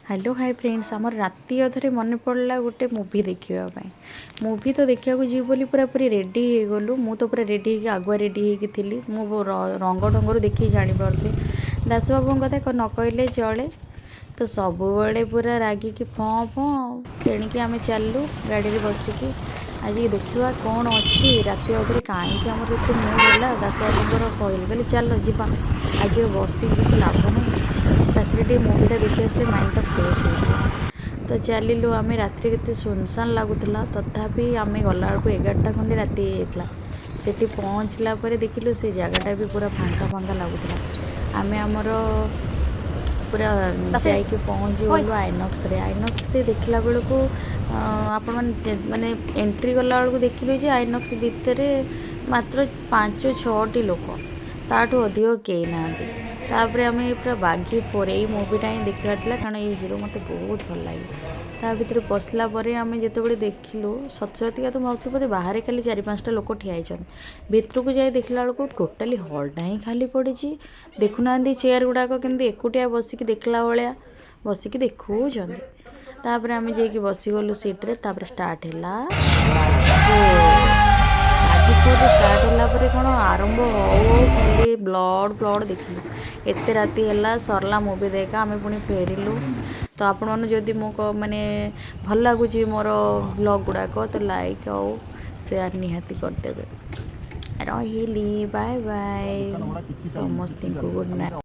Hello hi friends आमर राति अधरे मन पड़ा गोटे मुवी देखापी मुवी तो देखा जीव बोली पूरा पूरी रेडी हो गलु मु तो पूरा रेडी हो आगुआ रेडी होती मु रंग ढंगर देखी जापारे दास बाबू कथा न कहले चले तो सबुबले पूरा रागिकी फँ फँ तेणिकी आम चलू गाड़ी बसिकी आज देखा कौन अच्छी राति अधरे कहीं आम जो मुड है दास बाबू कहले चल जा आज बस किसी लाभ नहीं राति मुवीटा देखी आसले माइंड फ्रेश हो तो चलू आम रात्रि के सुनसान लगुला तथापि आम गला 11टा खंडे राति होता से पहुँचला देखिलु से जगटा भी पूरा फांका फांका लगुला आम आमर पूरा जाइए पहुँची गलु आइनक्स देखला बेलू आपण मैंने एंट्री गला बेलू देखिले जे आइनक्स भितर मात्र 5-6 लोक ताठू अधिक कई ना तापर आम पूरा बागी 4 यही मुवीटा ही देखार कारण ये हिरो मत बहुत भल लगे ता भर पशला आम जो देखिलु सतसतिका तो भावती बोधे बाहर खाली 4-5टा लोक ठिया भितर को जाए देखला बेलू टोटाली हलटा ही खाली पड़ी देखुना चेयर गुड़ाक केमती एकुटिया बसिक देखला भाया बसिक देखुं तापर आम जाइए बसीगलु सीट्रे तापर स्टार्ट है स्टार्ट है कौन आरंभ हो खाली ब्लड देखिलु एत राति है सरला मुवी देखा आम पुणी फेरिलु तो आपण मैंने जदि मो माने भल लगुच मोर ब्लॉग गुड़ाक तो लाइक आउ शेयर निहाती करदेवे रही बाय बाय समस्त गुड नाइट।